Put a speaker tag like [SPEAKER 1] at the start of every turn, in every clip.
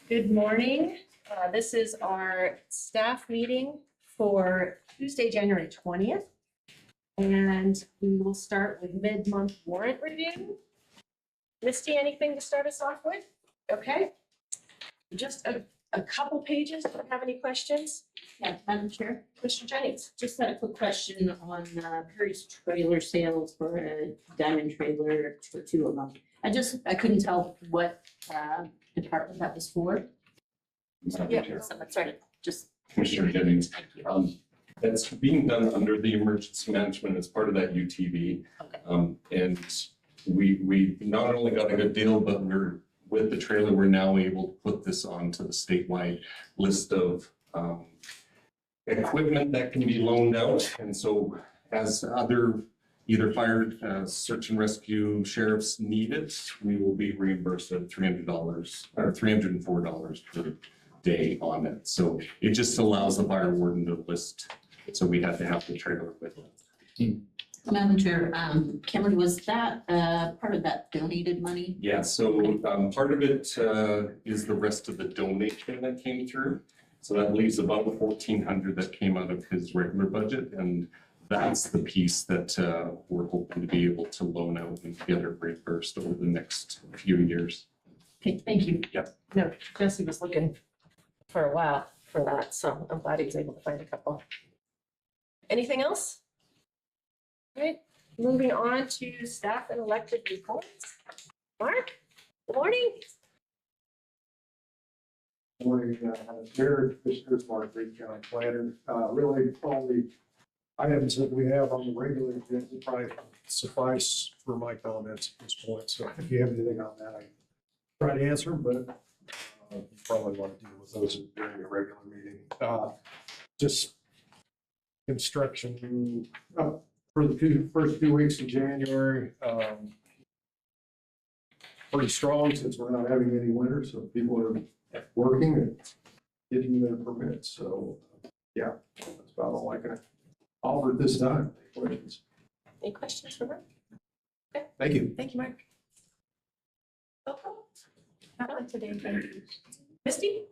[SPEAKER 1] Good morning. This is our staff meeting for Tuesday, January 20th. And we will start with mid-month warrant review. Misty, anything to start us off with? Okay. Just a couple pages. Do you have any questions?
[SPEAKER 2] Yeah, Madam Chair,
[SPEAKER 1] Mr. Jennings?
[SPEAKER 2] just had a quick question on Perry's trailer sales for a diamond trailer for two of them. I couldn't tell what department that was for.
[SPEAKER 1] Yeah.
[SPEAKER 2] So that's right, just.
[SPEAKER 3] Commissioner Jennings, that's being done under the emergency management as part of that UTV.
[SPEAKER 2] Okay.
[SPEAKER 3] And we not only got a good deal, but with the trailer, we're now able to put this onto the statewide list of equipment that can be loaned out. And so as other either fire, search and rescue sheriffs need it, we will be reimbursed at $300 or $304 per day on it. So it just allows the fire warden to list. So we had to have the trailer with it.
[SPEAKER 2] Madam Chair, Cameron, was that part of that donated money?
[SPEAKER 3] Yeah, so part of it is the rest of the donation that came through. So that leaves about $1,400 that came out of his regular budget, and that's the piece that we're hoping to be able to loan out and get it reimbursed over the next few years.
[SPEAKER 2] Okay, thank you.
[SPEAKER 1] No, Jesse was looking for a while for that, so I'm glad he was able to find a couple. Anything else? All right, moving on to staff and elected reports. Mark, good morning.
[SPEAKER 4] Morning, Jared, Commissioners, Mark, Reed County Planner. Really, all the items that we have on the regular agenda probably suffice for my comments at this point. So if you have anything on that, I try to answer, but you probably want to deal with those during a regular meeting. Just construction for the first 2 weeks of January. Pretty strong since we're not having any winter, so people are working and getting their permits. So yeah, that's about all I can offer at this time. Any questions?
[SPEAKER 1] Any questions for Mark? Okay,
[SPEAKER 4] Thank you.
[SPEAKER 1] thank you, Mark. Not on today, thank you. Misty?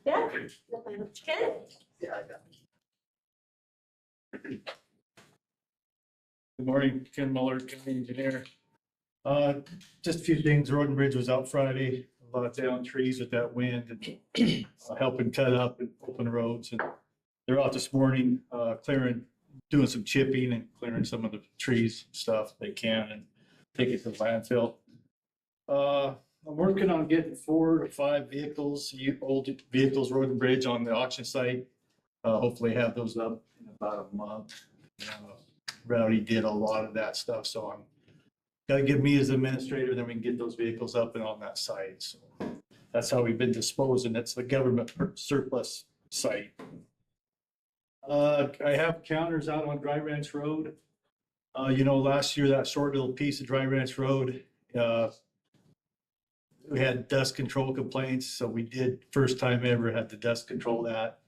[SPEAKER 1] Yeah? Ken?
[SPEAKER 4] Yeah, I got it.
[SPEAKER 5] Good morning, Ken Muller, county engineer. Just a few things. Road and bridge was out Friday. A lot of down trees with that wind and helping cut up and open roads. And they're out this morning, clearing, doing some chipping and clearing some of the trees and stuff they can and take it to the landfill. I'm working on getting 4 to 5 vehicles, old vehicles, road and bridge on the auction site. Hopefully have those up in about a month. Rowdy did a lot of that stuff, so I'm got to give me as administrator, then we can get those vehicles up and on that site. So that's how we've been disposing. It's the government surplus site. I have counters out on Dry Ranch Road. Last year, that short little piece of Dry Ranch Road, we had dust control complaints. So we did, first time ever, had to dust control that.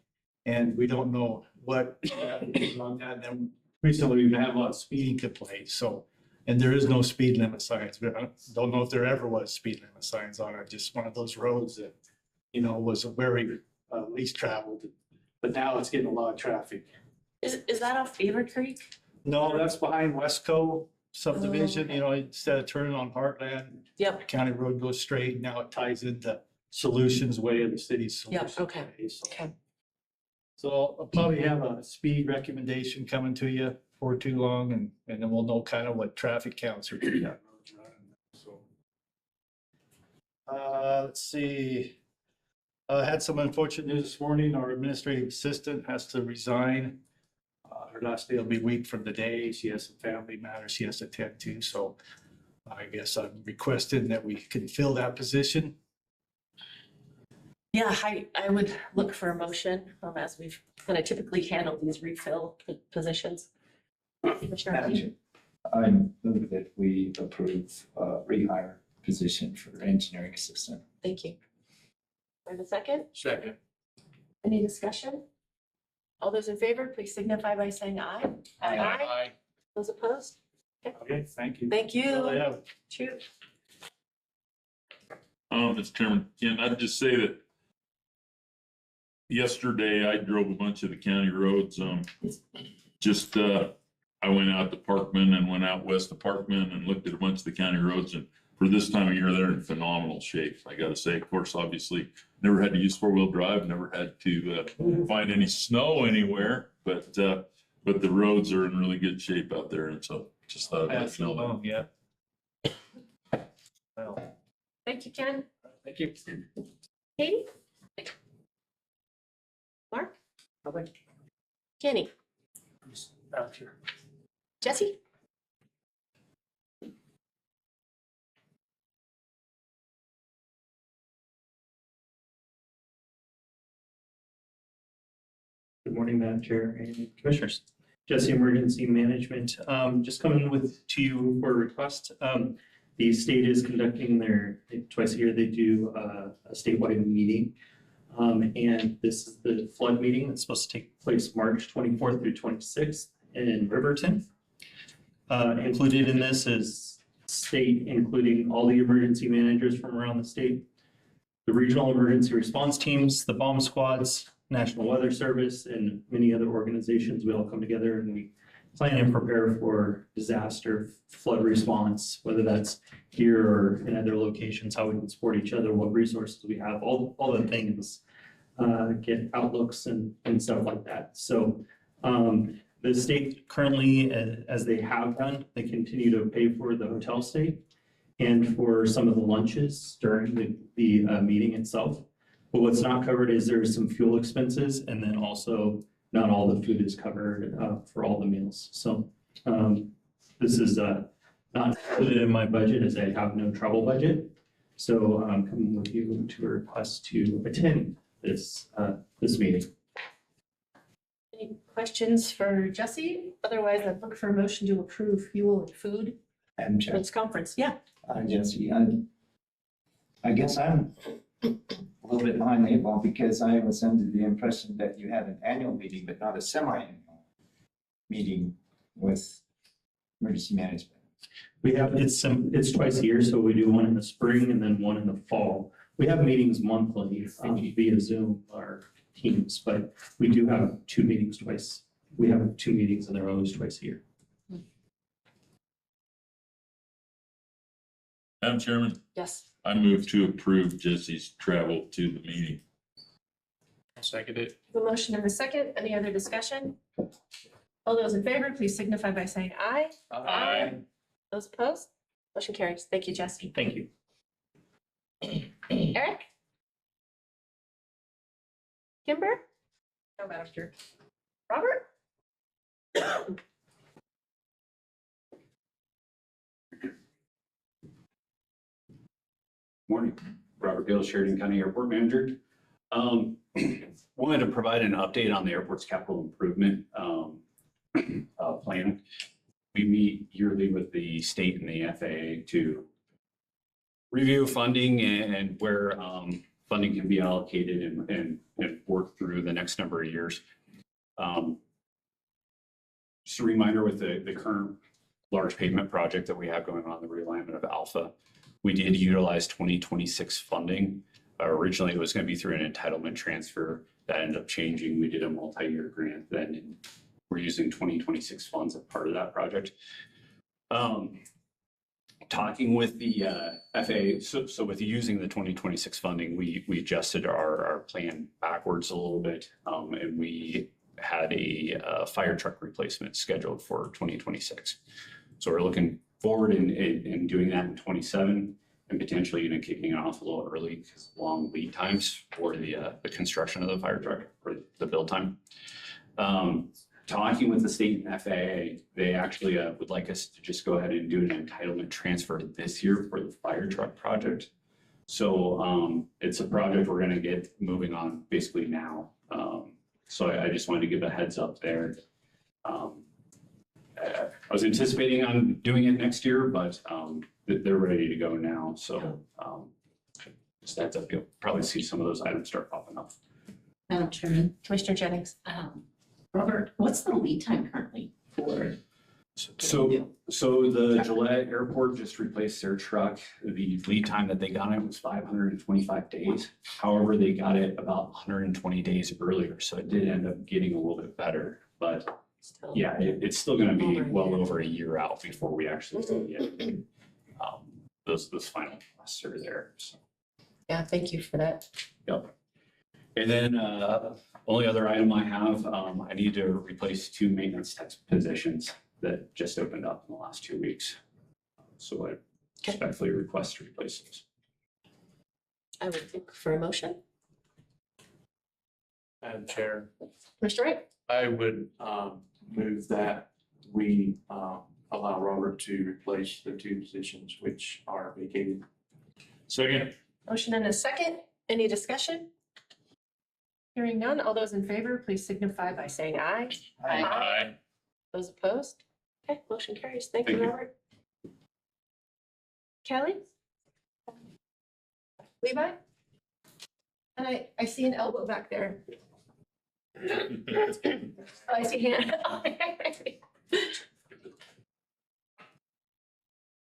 [SPEAKER 5] And we don't know what is on that. And then recently, we've had a lot of speeding complaints. So, and there is no speed limit signs. But I don't know if there ever was speed limit signs on it. Just one of those roads that, was very least traveled. But now it's getting a lot of traffic.
[SPEAKER 1] Is that off Beaver Creek?
[SPEAKER 5] No, that's behind Westco subdivision. Instead of turning on Heartland,
[SPEAKER 1] Yep.
[SPEAKER 5] County Road goes straight. Now it ties into Solutions Way of the city's
[SPEAKER 1] Yep,
[SPEAKER 5] Solutions
[SPEAKER 1] okay.
[SPEAKER 5] Way. So-
[SPEAKER 1] Okay.
[SPEAKER 5] So I'll probably have a speed recommendation coming to you for too long, and then we'll know kind of what traffic counts are. So, let's see. I had some unfortunate news this morning. Our administrative assistant has to resign. Her last day will be a week from today. She has some family matters she has to attend to, so I guess I'm requesting that we can fill that position.
[SPEAKER 1] Yeah, I would look for a motion, as we've kind of typically handled these refill positions. Commissioner
[SPEAKER 6] Madam
[SPEAKER 1] Lee?
[SPEAKER 6] Chair, I move that we approve rehire position for engineering assistant.
[SPEAKER 1] Thank you. I have a second?
[SPEAKER 5] Second.
[SPEAKER 1] Any discussion? All those in favor, please signify by saying aye.
[SPEAKER 5] Aye.
[SPEAKER 1] Those opposed?
[SPEAKER 5] Okay, thank you.
[SPEAKER 1] Thank
[SPEAKER 5] That's all I
[SPEAKER 1] you.
[SPEAKER 5] have.
[SPEAKER 1] Shoot.
[SPEAKER 7] Mr. Chairman, Ken, I'd just say that yesterday I drove a bunch of the county roads. I went out to Parkman and went out west of Parkman and looked at a bunch of the county roads, and for this time of year, they're in phenomenal shape. I gotta say, of course, obviously, never had to use four-wheel drive, never had to find any snow anywhere, but the roads are in really good shape out there, and so just thought I'd let you know that.
[SPEAKER 5] Yeah. Well,
[SPEAKER 1] Thank you, Ken.
[SPEAKER 5] thank you.
[SPEAKER 1] Katie? Mark? Kenny?
[SPEAKER 5] Out here.
[SPEAKER 1] Jesse?
[SPEAKER 8] Good morning, Madam Chair and Commissioners. Jesse, Emergency Management, just coming to you for a request. The state is conducting twice a year, they do a statewide meeting. And this is the flood meeting that's supposed to take place March 24th through 26th in Riverton. Included in this is state, including all the emergency managers from around the state, the regional emergency response teams, the bomb squads, National Weather Service, and many other organizations. We all come together and we plan and prepare for disaster, flood response, whether that's here or in other locations, how we can support each other, what resources we have, all the things, get outlooks and stuff like that. So the state currently, as they have done, they continue to pay for the hotel stay and for some of the lunches during the meeting itself. But what's not covered is there's some fuel expenses, and then also not all the food is covered for all the meals. So this is not included in my budget as I have no travel budget. So I'm coming with you to request to attend this meeting.
[SPEAKER 1] Any questions for Jesse? Otherwise, I'd look for a motion to approve fuel and food
[SPEAKER 6] Madam
[SPEAKER 1] for
[SPEAKER 6] Chair,
[SPEAKER 1] this conference. Yeah.
[SPEAKER 6] Jesse, I guess I'm a little bit behind the eight ball because I was under the impression that you had an annual meeting, but not a semi-annual meeting with emergency management.
[SPEAKER 8] We have, it's twice a year, so we do one in the spring and then one in the fall. We have meetings monthly via Zoom or Teams, but we do have two meetings twice. We have two meetings and they're always twice a year.
[SPEAKER 7] Madam Chairman,
[SPEAKER 1] Yes.
[SPEAKER 7] I move to approve Jesse's travel to the meeting.
[SPEAKER 5] Second it.
[SPEAKER 1] The motion and a second. Any other discussion? All those in favor, please signify by saying aye. Aye. Those opposed? Motion carries. Thank you, Jesse.
[SPEAKER 8] Thank you.
[SPEAKER 1] Eric? Kimber? No, Madam Chair. Robert?
[SPEAKER 9] Morning, Robert Gill, Sheridan County Airport Manager. Wanted to provide an update on the airport's capital improvement plan. We meet yearly with the state and the FAA to review funding and where funding can be allocated and work through the next number of years. Just a reminder with the current large pavement project that we have going on, the realignment of Alpha, we did utilize 2026 funding. Originally, it was going to be through an entitlement transfer. That ended up changing. We did a multi-year grant then, and we're using 2026 funds as part of that project. Talking with the FAA, so with using the 2026 funding, we adjusted our plan backwards a little bit, and we had a fire truck replacement scheduled for 2026. So we're looking forward in doing that in 27 and potentially even kicking it off a little early because long lead times for the construction of the fire truck or the build time. Talking with the state and FAA, they actually would like us to just go ahead and do an entitlement transfer this year for the fire truck project. So it's a project we're going to get moving on basically now. So I just wanted to give a heads up there. I was anticipating on doing it next year, but they're ready to go now. So just heads up, you'll probably see some of those items start popping up.
[SPEAKER 2] Madam Chairman,
[SPEAKER 1] Commissioner Jennings.
[SPEAKER 2] Robert, what's the lead time currently for
[SPEAKER 9] So the Gillette Airport just replaced their truck. The lead time that they got it was 525 days. However, they got it about 120 days earlier, so it did end up getting a little bit better. But
[SPEAKER 2] Still.
[SPEAKER 9] yeah, it's still gonna be well over a year out before we actually get this final cluster there. So,
[SPEAKER 1] Yeah, thank you for that.
[SPEAKER 9] yep. And then only other item I have, I need to replace 2 maintenance tech positions that just opened up in the last 2 weeks. So I respectfully request to replace those.
[SPEAKER 1] I would look for a motion.
[SPEAKER 10] Madam Chair,
[SPEAKER 1] Mr. Wright?
[SPEAKER 10] I would move that we allow Robert to replace the 2 positions which are vacated.
[SPEAKER 7] Second.
[SPEAKER 1] Motion and a second. Any discussion? Hearing none. All those in favor, please signify by saying aye.
[SPEAKER 7] Aye.
[SPEAKER 1] Those opposed? Okay, motion carries. Thank you,
[SPEAKER 9] Thank you.
[SPEAKER 1] Robert. Kelly? Levi? And I see an elbow back there. Oh, I see hand.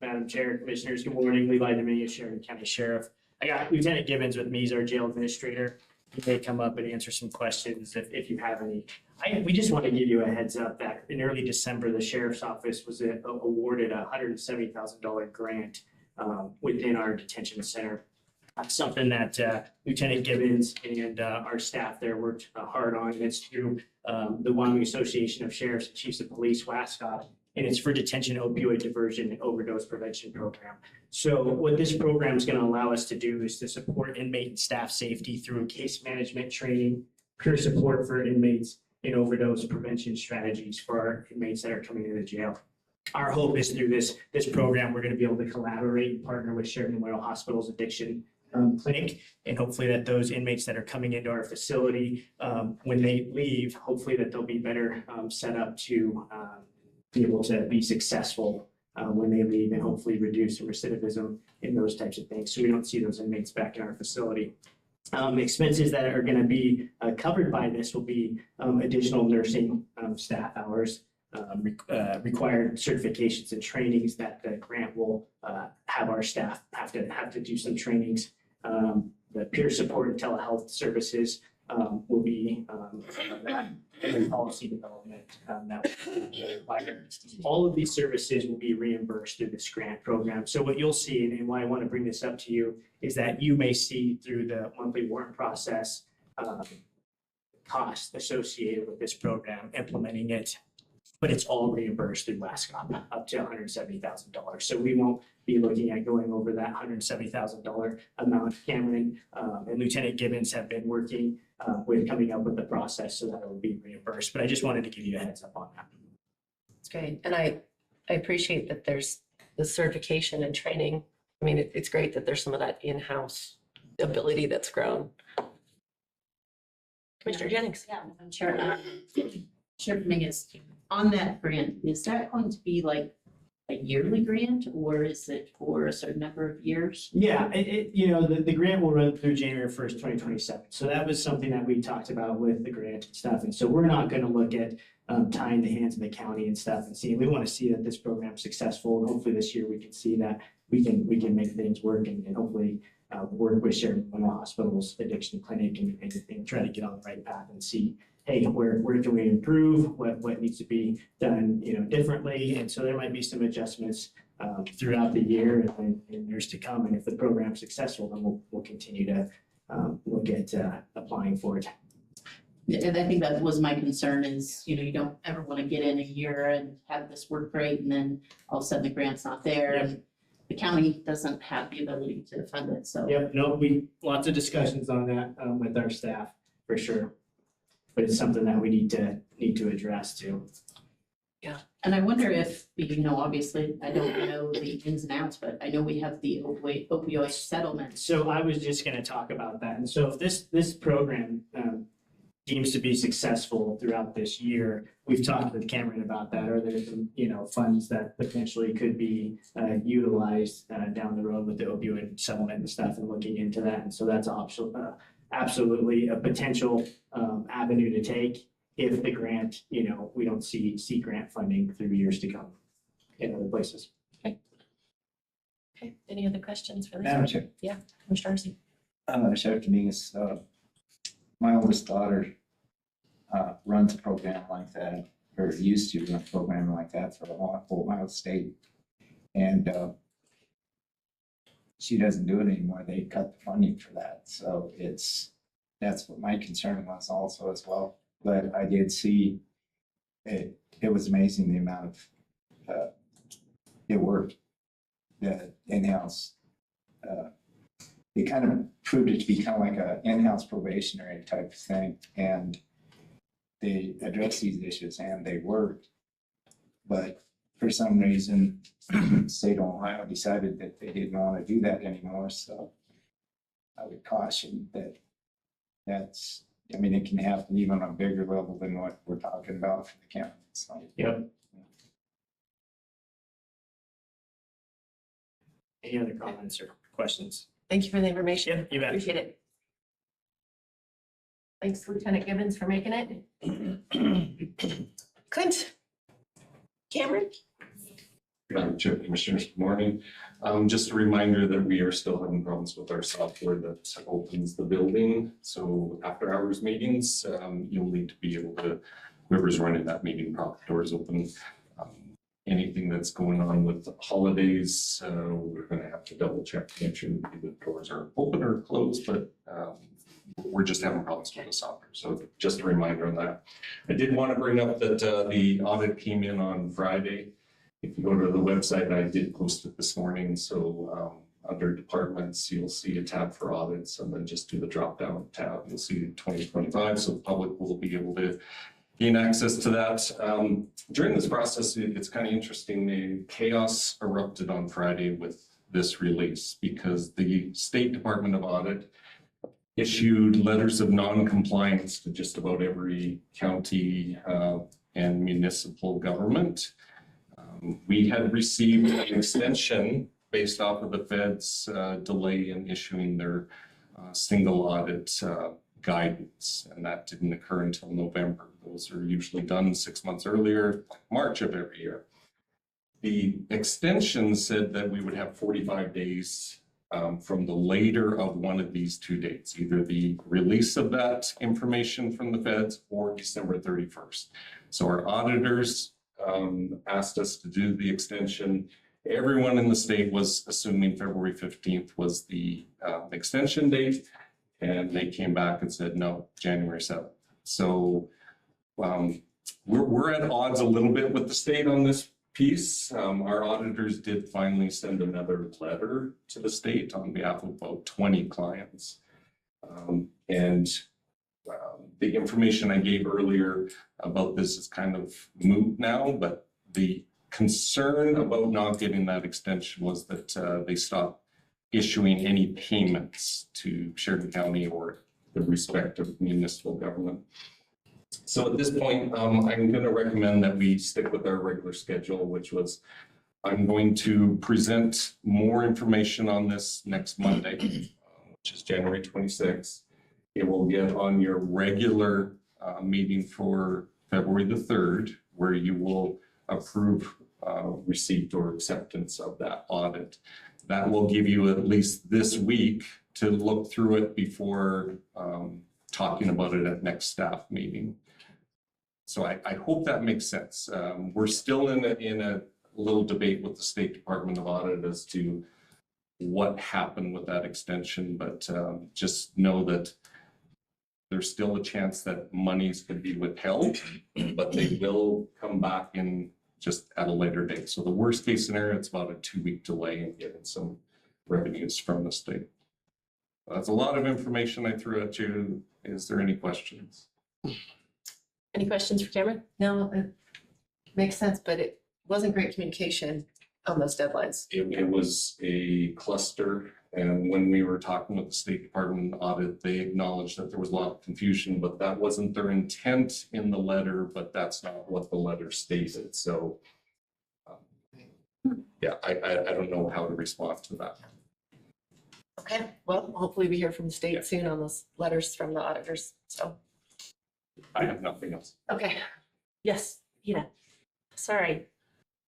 [SPEAKER 11] Madam Chair, Commissioners, good morning. Levi Dominguez, Sheridan County Sheriff. I got Lieutenant Gibbons with me, he's our jail administrator. He may come up and answer some questions if you have any. We just want to give you a heads up that in early December, the Sheriff's Office was awarded a $170,000 grant within our detention center. Something that Lieutenant Gibbons and our staff there worked hard on. It's through the Wyoming Association of Sheriffs and Chiefs of Police, WASCOT, and it's for detention opioid diversion and overdose prevention program. So what this program is going to allow us to do is to support inmate and staff safety through case management training, peer support for inmates, and overdose prevention strategies for our inmates that are coming into jail. Our hope is through this program, we're going to be able to collaborate and partner with Sheridan Memorial Hospital's addiction clinic, and hopefully that those inmates that are coming into our facility, when they leave, hopefully that they'll be better set up to be able to be successful when they leave, and hopefully reduce recidivism and those types of things. So we don't see those inmates back in our facility. Expenses that are going to be covered by this will be additional nursing staff hours, required certifications and trainings that the grant will have our staff have to do some trainings. The peer support and telehealth services will be and then policy development that will be required. All of these services will be reimbursed through this grant program. So what you'll see, and why I want to bring this up to you, is that you may see through the monthly warrant process costs associated with this program, implementing it, but it's all reimbursed through WASCOT up to $170,000. So we won't be looking at going over that $170,000 amount. Cameron and Lieutenant Gibbons have been working with coming up with the process so that it will be reimbursed. But I just wanted to give you a heads up on that.
[SPEAKER 1] That's great. And I appreciate that there's the certification and training. I mean, it's great that there's some of that in-house ability that's grown. Commissioner Jennings?
[SPEAKER 2] Yeah, I'm sure. Sheriff Dominguez, on that grant, is that going to be like a yearly grant, or is it for a certain number of years?
[SPEAKER 11] Yeah, the grant will run through January 1st, 2027. So that was something that we talked about with the grant and stuff. And so we're not going to look at tying the hands of the county and stuff and see, we want to see that this program's successful. And hopefully this year we can see that we can make things work and hopefully work with Sheridan Memorial Hospital's addiction clinic and try to get on the right path and see, hey, where can we improve? What needs to be done, differently? And so there might be some adjustments throughout the year and years to come. And if the program's successful, then we'll continue to look at applying for it.
[SPEAKER 2] And I think that was my concern is, you don't ever want to get in a year and have this work great, and then all of a sudden the grant's not there.
[SPEAKER 11] Yep.
[SPEAKER 2] And the county doesn't have the ability to fund it, so.
[SPEAKER 11] Yep, no, lots of discussions on that with our staff, for sure. But it's something that we need to address too.
[SPEAKER 2] And I wonder if, obviously, I don't know the ins and outs, but I know we have the opioid settlement.
[SPEAKER 11] So I was just gonna talk about that. And so if this program deems to be successful throughout this year, we've talked with Cameron about that. Are there some, funds that potentially could be utilized down the road with the opioid settlement and stuff, and looking into that? And so that's absolutely a potential avenue to take. if the grant, we don't see grant funding through years to come in other places.
[SPEAKER 1] Okay, any other questions for
[SPEAKER 6] Madam
[SPEAKER 1] this?
[SPEAKER 6] Chair,
[SPEAKER 1] Mr. Darcy?
[SPEAKER 6] Sheriff Dominguez, my oldest daughter runs a program like that, or used to run a program like that for Ohio State. And she doesn't do it anymore. They cut the funding for that. So that's what my concern was also as well. But I did see it was amazing the amount of it worked, the in-house. It kind of proved it to be kind of like a in-house probationary type of thing. And they addressed these issues and they worked. But for some reason, state of Ohio decided that they didn't want to do that anymore. So I would caution that it can happen even on a bigger level than what we're talking about for the county. So,
[SPEAKER 11] Yep. Any other comments or questions?
[SPEAKER 1] Thank you for the information.
[SPEAKER 11] You bet.
[SPEAKER 1] Appreciate it. Thanks, Lieutenant Gibbons, for making it. Clint? Cameron?
[SPEAKER 3] Madam Chair, Commissioners, good morning. Just a reminder that we are still having problems with our software that opens the building. So after hours meetings, you'll need to be able to, whoever's running that meeting, prop doors open. Anything that's going on with the holidays, we're gonna have to double check to make sure that the doors are open or closed, but we're just having problems with the software. So just a reminder on that. I did want to bring up that the audit came in on Friday. If you go to the website, I did post it this morning. So under departments, you'll see a tab for audits and then just do the drop down tab. You'll see 2025. So the public will be able to gain access to that. During this process, it's kind of interesting. The chaos erupted on Friday with this release because the State Department of Audit issued letters of non-compliance to just about every county and municipal government. We had received an extension based off of the Fed's delay in issuing their single audit guidance, and that didn't occur until November. Those are usually done 6 months earlier, March of every year. The extension said that we would have 45 days from the later of one of these two dates, either the release of that information from the feds or December 31st. So our auditors asked us to do the extension. Everyone in the state was assuming February 15th was the extension date, and they came back and said, no, January 7th. So we're at odds a little bit with the state on this piece. Our auditors did finally send another letter to the state on behalf of about 20 clients. The information I gave earlier about this is kind of moot now, but the concern about not getting that extension was that they stopped issuing any payments to Sheridan County or the respective municipal government. So at this point, I'm going to recommend that we stick with our regular schedule, which was I'm going to present more information on this next Monday, which is January 26th. It will get on your regular meeting for February the 3rd, where you will approve receipt or acceptance of that audit. That will give you at least this week to look through it before talking about it at next staff meeting. So I hope that makes sense. We're still in a little debate with the State Department of Audit as to what happened with that extension, but just know that there's still a chance that monies could be withheld, but they will come back in just at a later date. So the worst case scenario, it's about a 2-week delay in getting some revenues from the state. That's a lot of information I threw at you. Is there any questions?
[SPEAKER 1] Any questions for Cameron? No, it makes sense, but it wasn't great communication on those deadlines.
[SPEAKER 3] It was a cluster, and when we were talking with the State Department audit, they acknowledged that there was a lot of confusion, but that wasn't their intent in the letter, but that's not what the letter stated. So yeah, I don't know how to respond to that.
[SPEAKER 1] Okay, well, hopefully we hear from the state soon on those letters from the auditors, so.
[SPEAKER 3] I have nothing else.
[SPEAKER 1] Okay. Yes, Ida. Sorry.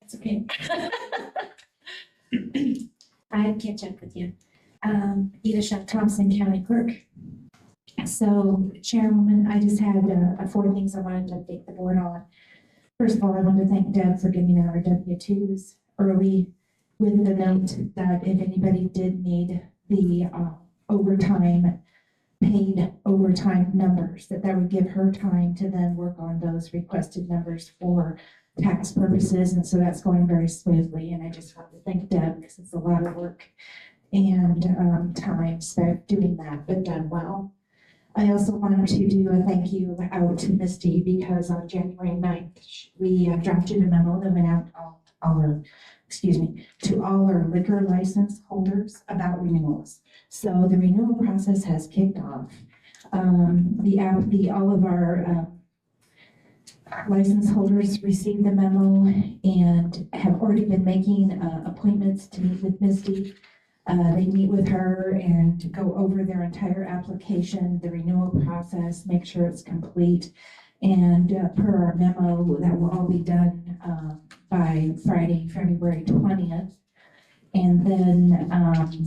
[SPEAKER 12] That's okay. I catch up with you. Ida Shuck Thompson, County Clerk. So Chairwoman, I just had 4 things I wanted to update the board on. First of all, I want to thank Deb for getting out our W-2s early with the note that if anybody did need the overtime, paid overtime numbers, that would give her time to then work on those requested numbers for tax purposes. And so that's going very smoothly. And I just want to thank Deb because it's a lot of work and time spent doing that, but done well. I also wanted to do a thank you out to Misty because on January 9th, we drafted a memo that went out to all our liquor license holders about renewals. So the renewal process has kicked off. All of our license holders received the memo and have already been making appointments to meet with Misty. They meet with her and go over their entire application, the renewal process, make sure it's complete. And per our memo, that will all be done by Friday, February 20th. And then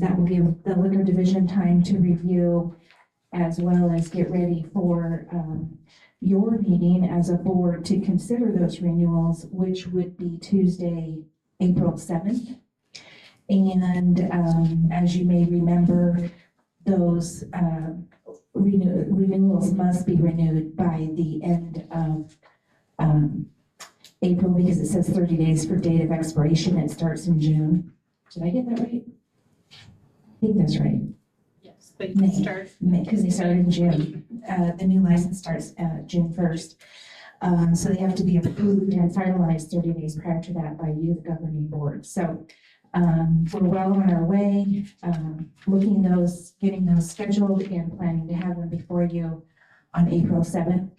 [SPEAKER 12] that will give the liquor division time to review as well as get ready for your meeting as a board to consider those renewals, which would be Tuesday, April 7th. And as you may remember, those renewals must be renewed by the end of April because it says 30 days for date of expiration. It starts in June. Did I get that right? I think that's right.
[SPEAKER 1] Yes, but
[SPEAKER 12] May.
[SPEAKER 1] you start.
[SPEAKER 12] Because they started in June. The new license starts June 1st. So they have to be approved and finalized 30 days prior to that by you, the governing board. So we're well on our way, getting those scheduled and planning to have them before you on April 7th.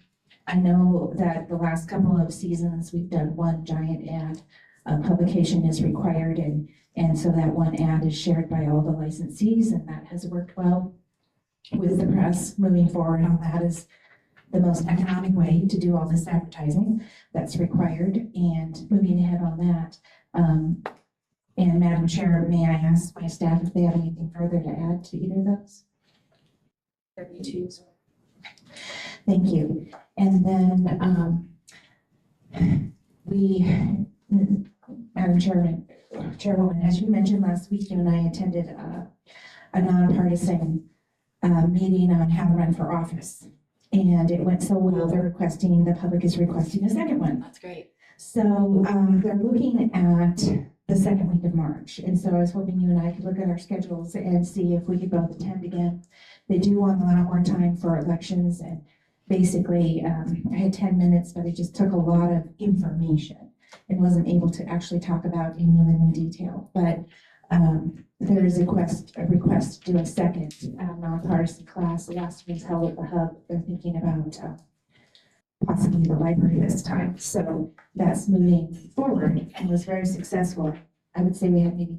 [SPEAKER 12] I know that the last couple of seasons, we've done one giant ad. Publication is required and so that one ad is shared by all the licensees and that has worked well with the press. Moving forward on that is the most economic way to do all this advertising that's required and moving ahead on that. And Madam Chair, may I ask my staff if they have anything further to add to either of those?
[SPEAKER 1] W-2s.
[SPEAKER 12] Thank you. And then Madam Chairwoman, as you mentioned last week, you and I attended a nonpartisan meeting on how to run for office. And it went so well, the public is requesting a second one.
[SPEAKER 1] That's great.
[SPEAKER 12] So they're looking at the second week of March. And so I was hoping you and I could look at our schedules and see if we could both attend again. They do want a lot more time for elections and basically I had 10 minutes, but it just took a lot of information and wasn't able to actually talk about any of it in detail. But there is a request to do a second nonpartisan class. The last one was held at the Hub. They're thinking about possibly the library this time. So that's moving forward and was very successful. I would say we had maybe,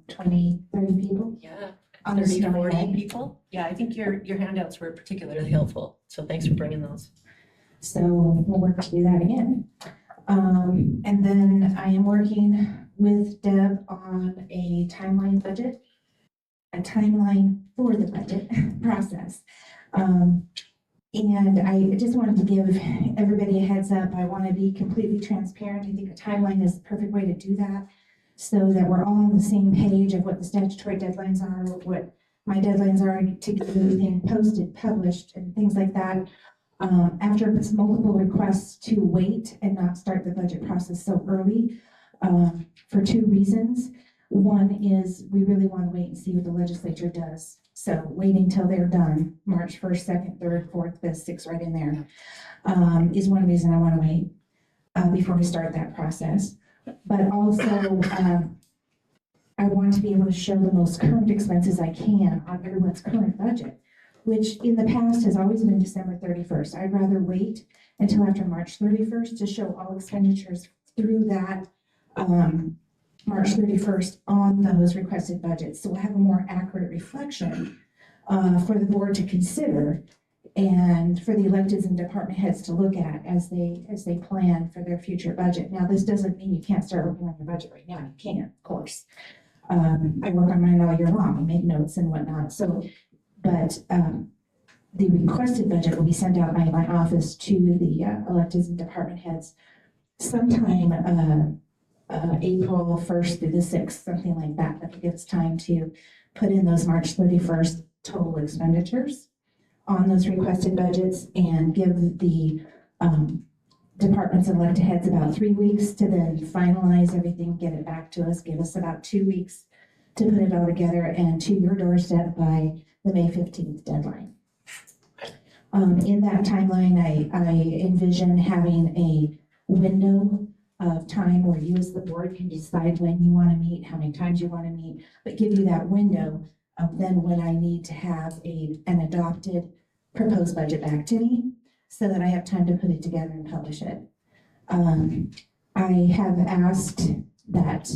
[SPEAKER 12] 20, 30 people.
[SPEAKER 1] Yeah.
[SPEAKER 12] On the
[SPEAKER 1] 30 to 40
[SPEAKER 12] snowy.
[SPEAKER 1] people. Yeah, I think your handouts were particularly helpful. So thanks for bringing those.
[SPEAKER 12] So we'll work to do that again. And then I am working with Deb on a timeline for the budget process. And I just wanted to give everybody a heads up. I want to be completely transparent. I think a timeline is the perfect way to do that so that we're all on the same page of what the statutory deadlines are, what my deadlines are to get everything posted, published, and things like that. After multiple requests to wait and not start the budget process so early for 2 reasons. One is we really want to wait and see what the legislature does. So waiting until they're done, March 1st, 2nd, 3rd, 4th, 5th, 6th, right in there, is one reason I want to wait before we start that process. But also, I want to be able to show the most current expenses I can on everyone's current budget, which in the past has always been December 31st. I'd rather wait until after March 31st to show all expenditures through that March 31st on those requested budgets. So we'll have a more accurate reflection for the board to consider and for the electeds and department heads to look at as they plan for their future budget. Now, this doesn't mean you can't start working on your budget right now. You can, of course. I work on mine all year long. I make notes and whatnot. So, but the requested budget will be sent out by my office to the electeds and department heads sometime April 1st through the 6th, something like that. That will give us time to put in those March 31st total expenditures on those requested budgets and give the departments and elected heads about 3 weeks to then finalize everything, get it back to us, give us about 2 weeks to put it all together and to your doorstep by the May 15th deadline. In that timeline, I envision having a window of time where you as the board can decide when you want to meet, how many times you want to meet, but give you that window of then when I need to have an adopted proposed budget back to me so that I have time to put it together and publish it. I have asked that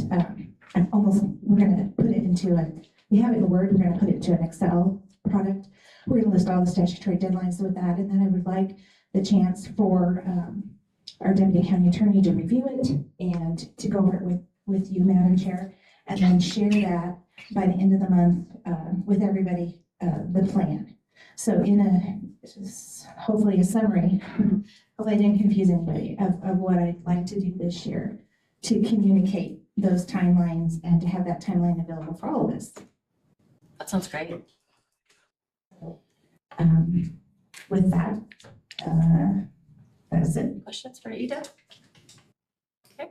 [SPEAKER 12] we're going to put it into we have it in Word, we're going to put it into an Excel product. We're going to list all the statutory deadlines with that, and then I would like the chance for our deputy county attorney to review it and to go over it with you, Madam Chair, and then share that by the end of the month with everybody, the plan. So hopefully a summary, hopefully I didn't confuse anybody of what I'd like to do this year to communicate those timelines and to have that timeline available for all of us.
[SPEAKER 1] That sounds great.
[SPEAKER 12] With that, that's it.
[SPEAKER 1] Questions for Ida? Okay.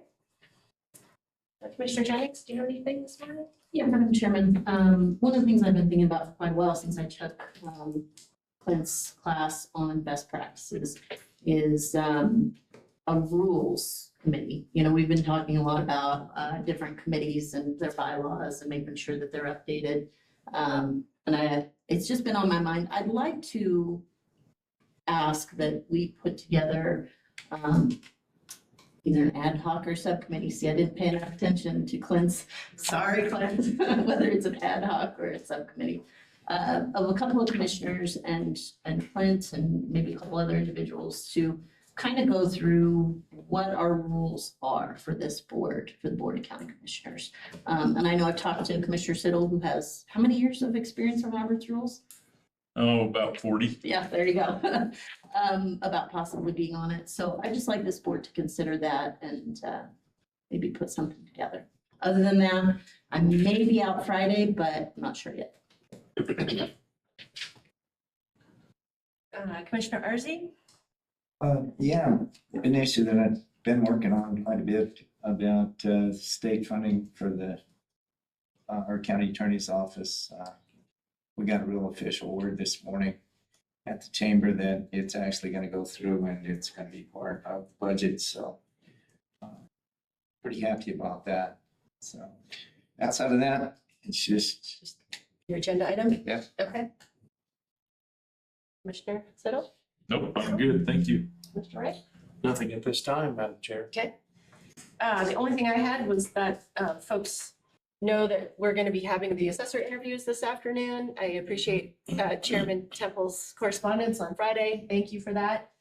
[SPEAKER 1] Commissioner Jennings, do you have anything this morning?
[SPEAKER 2] Yeah, Madam Chairman, one of the things I've been thinking about for quite a while since I took Clint's class on best practices is a rules committee. You know, we've been talking a lot about different committees and their bylaws and making sure that they're updated. It's just been on my mind. I'd like to ask that we put together either an ad hoc or subcommittee. See, I didn't pay enough attention to Clint's, sorry, Clint, whether it's an ad hoc or a subcommittee, of a couple of commissioners and Clint and maybe a couple other individuals to kind of go through what our rules are for this board, for the Board of County Commissioners. And I know I've talked to Commissioner Siddle, who has how many years of experience on Robert's rules?
[SPEAKER 7] Oh, about 40.
[SPEAKER 2] Yeah, there you go. About possibly being on it. So I just like this board to consider that and maybe put something together. Other than that, I may be out Friday, but I'm not sure yet.
[SPEAKER 1] Commissioner Arzi?
[SPEAKER 6] Yeah, an issue that I've been working on quite a bit about state funding for our county attorney's office. We got a real official word this morning at the chamber that it's actually going to go through and it's going to be part of the budget. So pretty happy about that. So outside of that, it's just
[SPEAKER 1] Your agenda item?
[SPEAKER 6] Yeah.
[SPEAKER 1] Okay. Commissioner Siddle?
[SPEAKER 7] Nope, I'm good, thank you.
[SPEAKER 1] Mr. Wright?
[SPEAKER 10] Nothing at this time, Madam Chair.
[SPEAKER 1] Okay. The only thing I had was that folks know that we're going to be having the assessor interviews this afternoon. I appreciate Chairman Temple's correspondence on Friday. Thank you for that.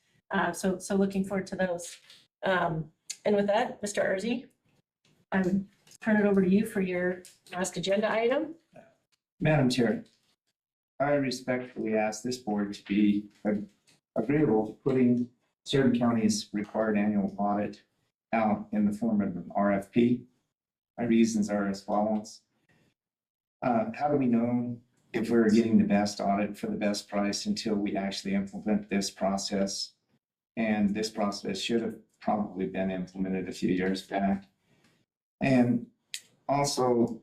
[SPEAKER 1] So looking forward to those. And with that, Mr. Arzi, I'm turn it over to you for your last agenda item.
[SPEAKER 6] Madam Chair, I respectfully ask this board to be agreeable to putting certain counties' required annual audit out in the form of an RFP. My reasons are as follows. How do we know if we're getting the best audit for the best price until we actually implement this process? And this process should have probably been implemented a few years back. And also,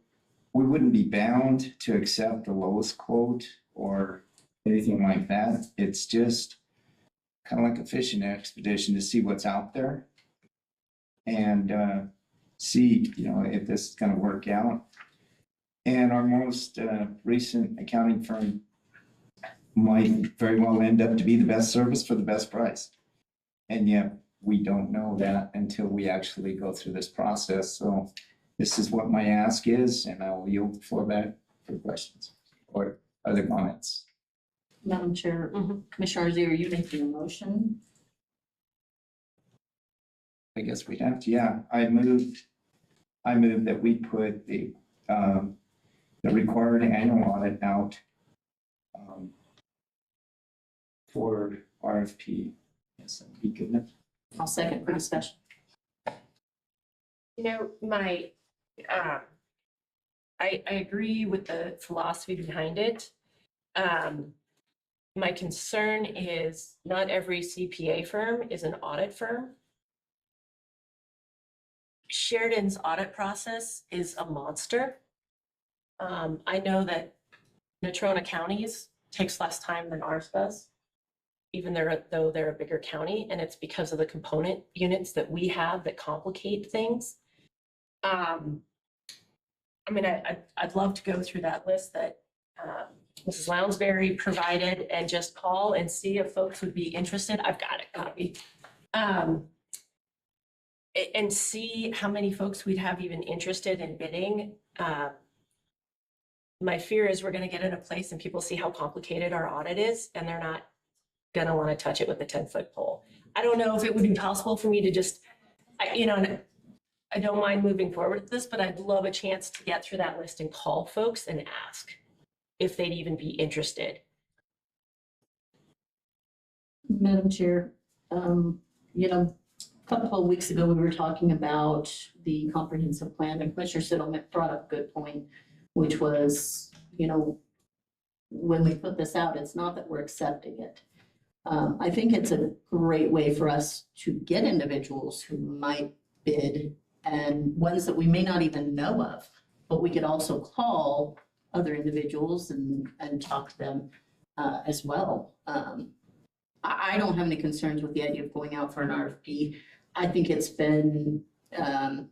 [SPEAKER 6] we wouldn't be bound to accept the lowest quote or anything like that. It's just kind of like a fishing expedition to see what's out there and see, if this is going to work out. And our most recent accounting firm might very well end up to be the best service for the best price. And yet we don't know that until we actually go through this process. So this is what my ask is, and I will yield the floor back for questions or other comments.
[SPEAKER 2] Madam Chair, Commissioner Arzi, are you making a motion?
[SPEAKER 6] I guess we'd have to, yeah, I moved that we put the required annual audit out for RFP. Yes, that'd be good enough.
[SPEAKER 2] I'll second for discussion.
[SPEAKER 1] You know, I agree with the philosophy behind it. My concern is not every CPA firm is an audit firm. Sheridan's audit process is a monster. I know that Natrona County's takes less time than ours does, even though they're a bigger county, and it's because of the component units that we have that complicate things. I mean, I'd love to go through that list that Mrs. Lounsbury provided and just call and see if folks would be interested. I've got it copied. And see how many folks we'd have even interested in bidding. My fear is we're gonna get in a place and people see how complicated our audit is and they're not gonna wanna touch it with a 10-foot pole. I don't know if it would be possible for me to just, and I don't mind moving forward with this, but I'd love a chance to get through that list and call folks and ask if they'd even be interested.
[SPEAKER 2] Madam Chair, a couple of weeks ago, we were talking about the comprehensive plan, and Commissioner Siddle brought up a good point, which was, when we put this out, it's not that we're accepting it. I think it's a great way for us to get individuals who might bid and ones that we may not even know of, but we could also call other individuals and talk to them as well. I don't have any concerns with the idea of going out for an RFP. I think it's been, I'm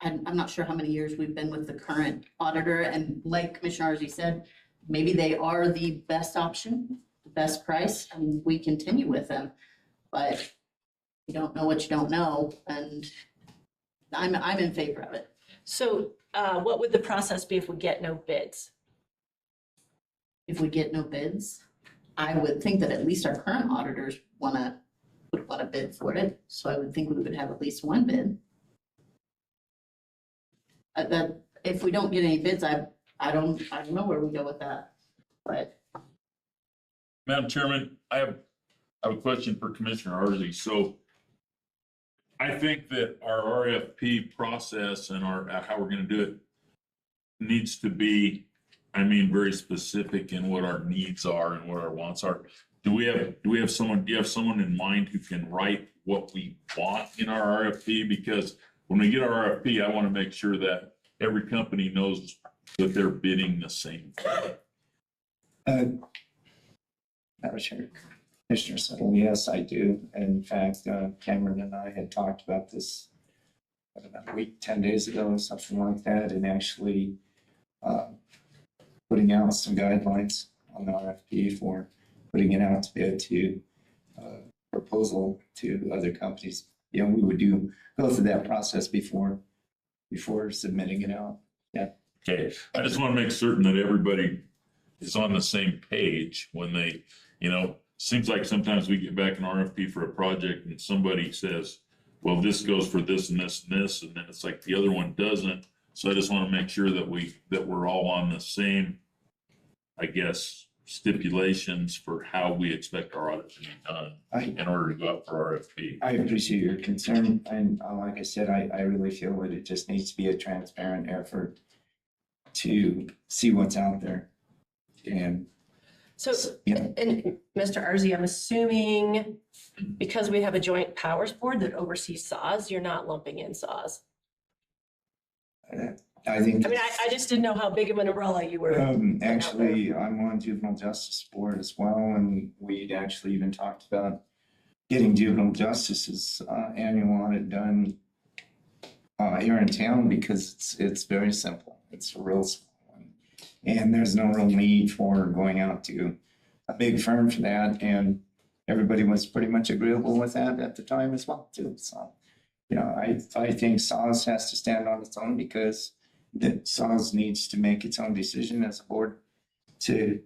[SPEAKER 2] not sure how many years we've been with the current auditor, and like Commissioner Arzi said, maybe they are the best option, the best price, and we continue with them. But you don't know what you don't know, and I'm in favor of it.
[SPEAKER 1] So what would the process be if we get no bids?
[SPEAKER 2] If we get no bids, I would think that at least our current auditors would want to bid for it. So I would think we would have at least one bid. That if we don't get any bids, I don't know where we go with that. But
[SPEAKER 7] Madam Chairman, I have a question for Commissioner Arzi. So I think that our RFP process and how we're going to do it needs to be, very specific in what our needs are and what our wants are. Do you have someone in mind who can write what we want in our RFP? Because when we get our RFP, I want to make sure that every company knows that they're bidding the same thing.
[SPEAKER 6] Madam Chair, Commissioner Settle, yes, I do. In fact, Cameron and I had talked about this about a week, 10 days ago, something like that, and actually putting out some guidelines on the RFP for putting it out to bid to proposal to other companies. We would go through that process before submitting it out. Yeah.
[SPEAKER 7] Okay, I just want to make certain that everybody is on the same page when they, seems like sometimes we get back an RFP for a project and somebody says, well, this goes for this and this and this, and then it's like the other one doesn't. So I just want to make sure that we're all on the same, stipulations for how we expect our audit to be done in order to go out for RFP.
[SPEAKER 6] I appreciate your concern, and like I said, I really feel that it just needs to be a transparent effort to see what's out there. And
[SPEAKER 1] So,
[SPEAKER 6] yeah.
[SPEAKER 1] and Mr. Arzi, I'm assuming because we have a joint powers board that oversees SAW, you're not lumping in SAW.
[SPEAKER 6] I think.
[SPEAKER 1] I just didn't know how big of an umbrella you were.
[SPEAKER 6] Actually, I'm on juvenile justice board as well, and we'd actually even talked about getting juvenile justice's annual audit done here in town, because it's very simple. It's a real small one, and there's no real need for going out to a big firm for that. And everybody was pretty much agreeable with that at the time as well too. So, I think SAWS has to stand on its own, because that SAWS needs to make its own decision as a board to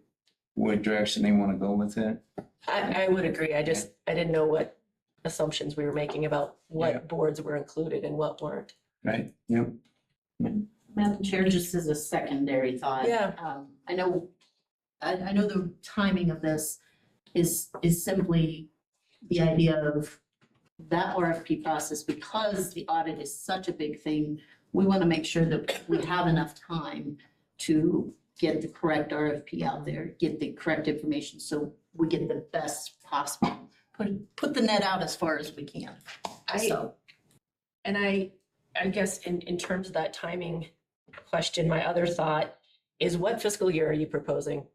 [SPEAKER 6] what direction they want to go with it.
[SPEAKER 1] I would agree. I didn't know what assumptions we were making about
[SPEAKER 6] Yeah.
[SPEAKER 1] what boards were included and what weren't.
[SPEAKER 6] Right, yep.
[SPEAKER 2] Madam Chair, just as a secondary thought.
[SPEAKER 1] Yeah.
[SPEAKER 2] I know the timing of this is simply the idea of that RFP process, because the audit is such a big thing. We want to make sure that we have enough time to get the correct RFP out there, get the correct information, so we get the best possible. Put the net out as far as we can. So,
[SPEAKER 1] And I guess in terms of that timing question, my other thought is, what fiscal year are you proposing?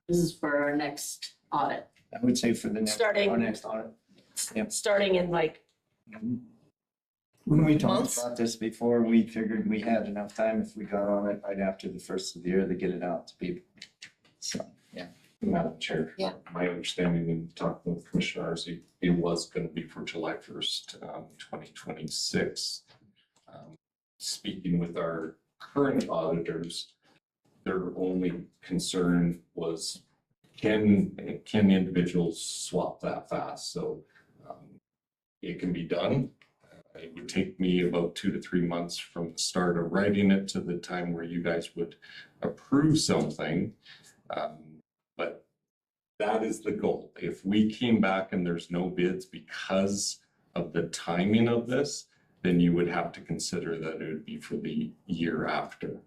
[SPEAKER 2] this is for our next audit.
[SPEAKER 6] I would say for the next,
[SPEAKER 1] Starting-
[SPEAKER 6] our next audit. Yep.
[SPEAKER 1] Starting in like,
[SPEAKER 6] When we talked
[SPEAKER 1] Months?
[SPEAKER 6] about this before, we figured we had enough time if we got on it right after the first of the year to get it out to people. So, yeah.
[SPEAKER 3] Madam Chair.
[SPEAKER 1] Yeah.
[SPEAKER 3] My understanding in talking with Commissioner Arce, it was going to be for July 1st, 2026. Speaking with our current auditors, their only concern was, can individuals swap that fast? So it can be done. It would take me about 2 to 3 months from the start of writing it to the time where you guys would approve something. But that is the goal. If we came back and there's no bids because of the timing of this, then you would have to consider that it would be for the year after.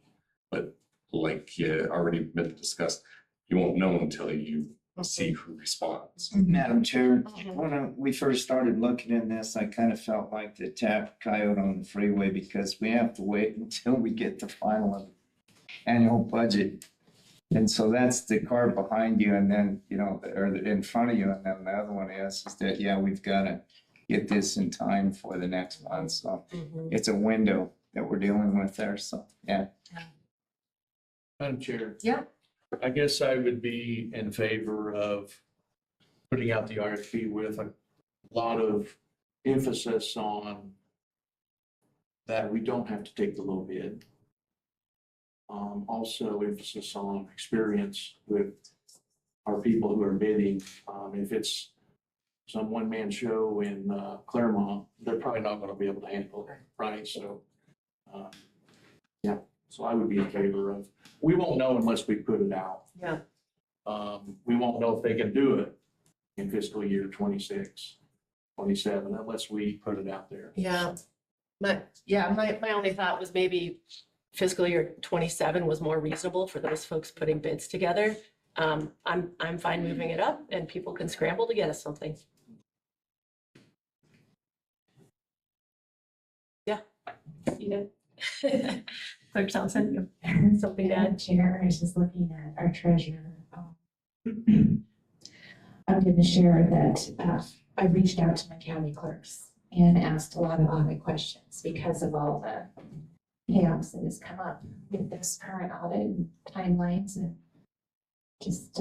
[SPEAKER 3] But like already been discussed, you won't know until you see who responds.
[SPEAKER 6] Madam Chair,
[SPEAKER 1] Mhm.
[SPEAKER 6] when we first started looking in this, I kind of felt like the tapped coyote on the freeway, because we have to wait until we get the final annual budget. And so that's the car behind you, and then, or in front of you, and then the other one is that, yeah, we've got to get this in time for the next month. So it's a window that we're dealing with there, so, yeah.
[SPEAKER 10] Madam Chair.
[SPEAKER 1] Yeah.
[SPEAKER 10] I guess I would be in favor of putting out the RFP with a lot of emphasis on that we don't have to take the low bid. Also emphasis on experience with our people who are bidding. If it's some one-man show in Claremont, they're probably not gonna be able to handle it, right? So, yeah, so I would be in favor of, we won't know unless we put it out.
[SPEAKER 1] Yeah.
[SPEAKER 10] We won't know if they can do it in fiscal year 26, 27, unless we put it out there.
[SPEAKER 1] Yeah. My only thought was maybe fiscal year 27 was more reasonable for those folks putting bids together. I'm fine moving it up, and people can scramble to get us something. Yeah. You did. Clerk Thompson, you have something to
[SPEAKER 12] Madam
[SPEAKER 1] add?
[SPEAKER 12] Chair, I was just looking at our treasurer. I'm going to share that I reached out to my county clerks and asked a lot of audit questions because of all the chaos that has come up with this current audit and timelines, and just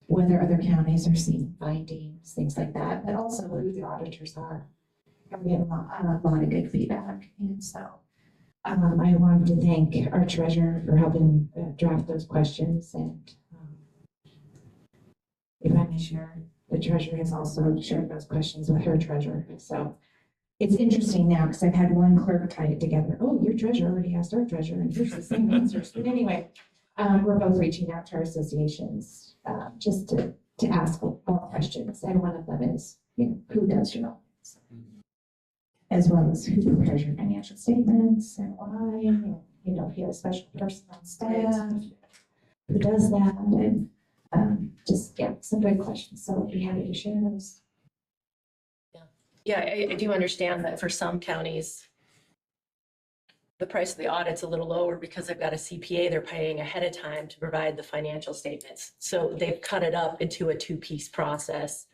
[SPEAKER 12] whether other counties are seeing findings, things like that, but also who the auditors are. And we have a lot of good feedback, and so I wanted to thank our treasurer for helping draft those questions, and if I may share, the treasurer has also shared those questions with her treasurer. So it's interesting now, because I've had one clerk tie it together. Oh, your treasurer already asked our treasurer, and here's the same answers. But anyway, we're both reaching out to our associations just to ask all questions. And one of them is, who does your audits? As well as who prepares your financial statements and why, and, if you have a special person on staff, who does that, and some good questions. So I'd be happy to share those.
[SPEAKER 1] Yeah, I do understand that for some counties, the price of the audit's a little lower because they've got a CPA they're paying ahead of time to provide the financial statements. So they've cut it up into a two-piece process.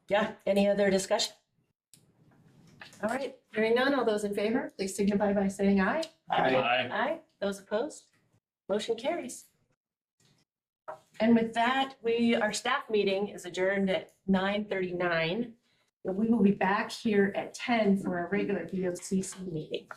[SPEAKER 1] Yeah, any other discussion? All right, hearing none, all those in favor, please signify by saying aye. Aye. Those opposed? Motion carries. And with that, our staff meeting is adjourned at 9:39. And we will be back here at 10 for our regular BOCC meeting.